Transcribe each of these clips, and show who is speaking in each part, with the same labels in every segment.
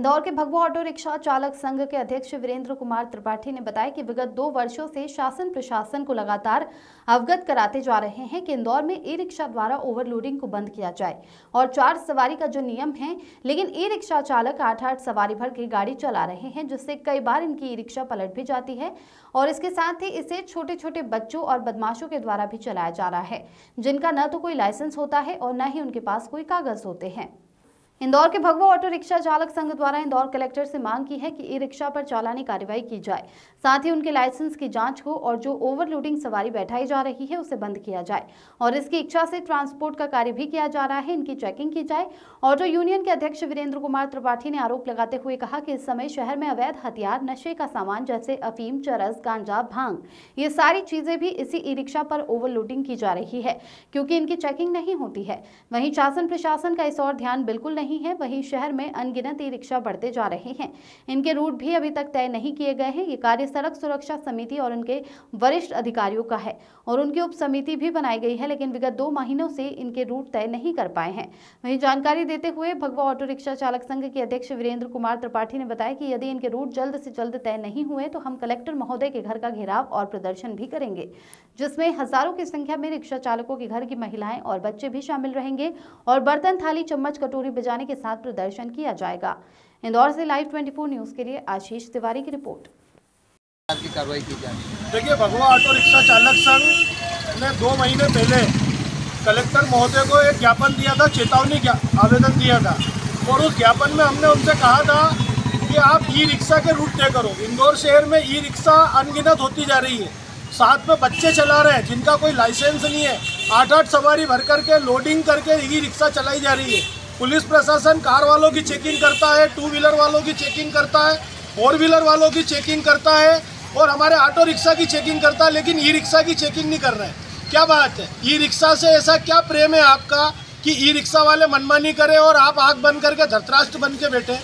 Speaker 1: इंदौर के भगवा auto rickshaw चालक संघ के अध्यक्ष वीरेंद्र कुमार त्रिपाठी ने बताया कि विगत 2 वर्षों से शासन प्रशासन को लगातार अवगत कराते जा रहे हैं कि इंदौर में ई रिक्शा द्वारा ओवरलोडिंग को बंद किया जाए और 4 सवारी का जो नियम है, लेकिन ई रिक्शा चालक 8-8 सवारी भर के गाड़ी चला रहे हैं, जिससे कई बार इनकी ई रिक्शा पलट भी जाती है और इसके साथ ही इसे छोटे छोटे बच्चों और बदमाशों के द्वारा भी चलाया जा रहा है, जिनका न तो कोई लाइसेंस होता है और न ही उनके पास कोई कागज होते हैं। इंदौर के भगवा ऑटो रिक्शा चालक संघ द्वारा इंदौर कलेक्टर से मांग की है कि ई रिक्शा पर चालानी कार्रवाई की जाए, साथ ही उनके लाइसेंस की जांच हो और जो ओवरलोडिंग सवारी बैठाई जा रही है उसे बंद किया जाए और इसकी इच्छा से ट्रांसपोर्ट का कार्य भी किया जा रहा है, इनकी चेकिंग की जाए। ऑटो यूनियन के अध्यक्ष वीरेंद्र कुमार त्रिपाठी ने आरोप लगाते हुए कहा कि इस समय शहर में अवैध हथियार, नशे का सामान जैसे अफीम, चरस, गांजा, भांग, ये सारी चीजें भी इसी ई रिक्शा पर ओवरलोडिंग की जा रही है क्योंकि इनकी चेकिंग नहीं होती है। वहीं शासन प्रशासन का इस और ध्यान बिल्कुल नहीं है। वहीं शहर में अनगिनत ई रिक्शा बढ़ते जा रहे हैं, इनके रूट भी अभी तक तय नहीं किए गए हैं। ये कार्य सड़क सुरक्षा समिति और उनके वरिष्ठ अधिकारियों का है और उनकी उप समिति भी बनाई गई है, लेकिन विगत 2 महीनों से इनके रूट तय नहीं कर पाए हैं। वहीं जानकारी देते हुए भगवा ऑटो रिक्शा चालक संघ के अध्यक्ष वीरेंद्र कुमार त्रिपाठी ने बताया कि यदि इनके रूट जल्द से जल्द तय नहीं हुए तो हम कलेक्टर महोदय के घर का घेराव और प्रदर्शन भी करेंगे, जिसमें हजारों की संख्या में रिक्शा चालकों के घर की महिलाएं और बच्चे भी शामिल रहेंगे और बर्तन, थाली, चम्मच, कटोरी बजाने के साथ प्रदर्शन किया जाएगा। इंदौर से लाइव 24 न्यूज के लिए आशीष तिवारी की रिपोर्ट।
Speaker 2: की कार्रवाई की जाए।
Speaker 3: देखिए, भगवा ऑटो रिक्शा चालक संघ ने 2 महीने पहले कलेक्टर महोदय को एक ज्ञापन दिया था, चेतावनी आवेदन दिया था और उस ज्ञापन में हमने उनसे कहा था कि आप ई रिक्शा के रूट तय करो। इंदौर शहर में ई रिक्शा अनगिनत होती जा रही है, साथ में बच्चे चला रहे हैं जिनका कोई लाइसेंस नहीं है, 8-8 सवारी भर करके लोडिंग करके ई रिक्शा चलाई जा रही है। पुलिस प्रशासन कार वालों की चेकिंग करता है, 2 व्हीलर वालों की चेकिंग करता है, 4 व्हीलर वालों की चेकिंग करता है और हमारे ऑटो रिक्शा की चेकिंग करता है, लेकिन ई रिक्शा की चेकिंग नहीं कर रहे हैं। क्या बात है? ई रिक्शा से ऐसा क्या प्रेम है आपका कि ई रिक्शा वाले मनमानी करें और आप आँख बंद करके धृतराष्ट्र बन के बैठे?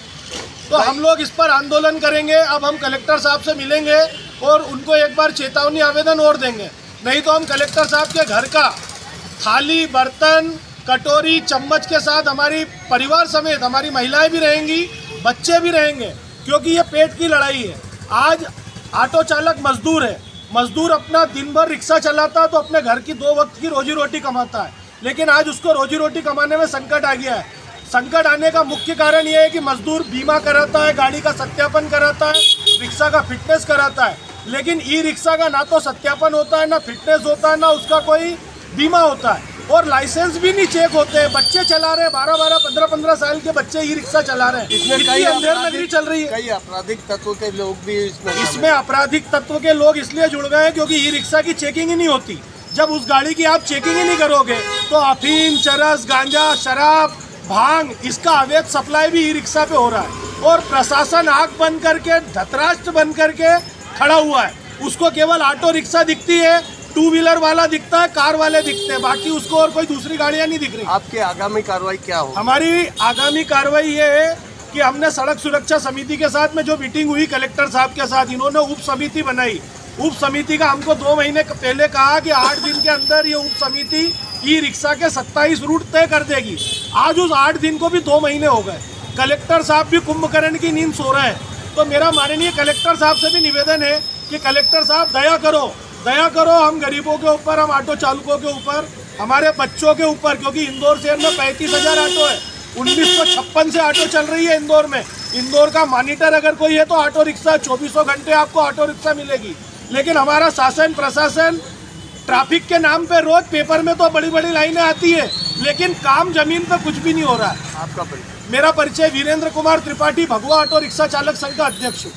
Speaker 3: तो हम लोग इस पर आंदोलन करेंगे। अब हम कलेक्टर साहब से मिलेंगे और उनको एक बार चेतावनी आवेदन और देंगे, नहीं तो हम कलेक्टर साहब के घर का थाली, बर्तन, कटोरी, चम्मच के साथ हमारी परिवार समेत हमारी महिलाएं भी रहेंगी, बच्चे भी रहेंगे, क्योंकि ये पेट की लड़ाई है। आज ऑटो चालक मजदूर है, मजदूर अपना दिन भर रिक्शा चलाता है तो अपने घर की 2 वक्त की रोजी रोटी कमाता है, लेकिन आज उसको रोजी रोटी कमाने में संकट आ गया है। संकट आने का मुख्य कारण ये है कि मजदूर बीमा कराता है, गाड़ी का सत्यापन कराता है, रिक्शा का फिटनेस कराता है, लेकिन ई रिक्शा का ना तो सत्यापन होता है, ना फिटनेस होता है, ना उसका कोई बीमा होता है और लाइसेंस भी नहीं चेक होते हैं। बच्चे चला रहे हैं, 12-12, 15-15 साल के बच्चे ई रिक्शा चला रहे हैं।
Speaker 2: इसमें कई
Speaker 3: अंधेर नगरी चल रही है।
Speaker 2: कई आपराधिक तत्व के लोग भी
Speaker 3: इसमें आपराधिक तत्व के लोग इसलिए जुड़ गए हैं क्योंकि ई रिक्शा की चेकिंग ही नहीं होती। जब उस गाड़ी की आप चेकिंग ही नहीं करोगे तो अफीम, चरस, गांजा, शराब, भांग, इसका अवैध सप्लाई भी ई रिक्शा पे हो रहा है और प्रशासन आंख बंद करके, धृतराष्ट्र बन करके खड़ा हुआ है। उसको केवल ऑटो रिक्शा दिखती है, 2 व्हीलर वाला दिखता है, कार वाले दिखते हैं, बाकी उसको और कोई दूसरी गाड़ियां नहीं दिख रही।
Speaker 2: आपकी आगामी कार्रवाई क्या हो?
Speaker 3: हमारी आगामी कार्रवाई ये है कि हमने सड़क सुरक्षा समिति के साथ में जो मीटिंग हुई कलेक्टर साहब के साथ, इन्होंने उप समिति बनाई। उप समिति का हमको 2 महीने पहले कहा कि 8 दिन के अंदर ये उप समिति ई रिक्शा के 27 रूट तय कर देगी। आज उस 8 दिन को भी 2 महीने हो गए। कलेक्टर साहब भी कुंभकर्ण की नींद सो रहे हैं। तो मेरा माननीय कलेक्टर साहब से भी निवेदन है कि कलेक्टर साहब दया करो हम गरीबों के ऊपर, हम ऑटो चालकों के ऊपर, हमारे बच्चों के ऊपर, क्योंकि इंदौर शहर में 35,000 ऑटो है। 1956 से ऑटो चल रही है इंदौर में। इंदौर का मॉनिटर अगर कोई है तो ऑटो रिक्शा 24 घंटे आपको ऑटो रिक्शा मिलेगी, लेकिन हमारा शासन प्रशासन ट्रैफिक के नाम पे रोज पेपर में तो बड़ी बड़ी लाइनें आती है, लेकिन काम जमीन पे कुछ भी नहीं हो रहा है।
Speaker 2: आपका परिचय?
Speaker 3: मेरा परिचय वीरेंद्र कुमार त्रिपाठी, भगवा ऑटो रिक्शा चालक संघ का अध्यक्ष हूँ।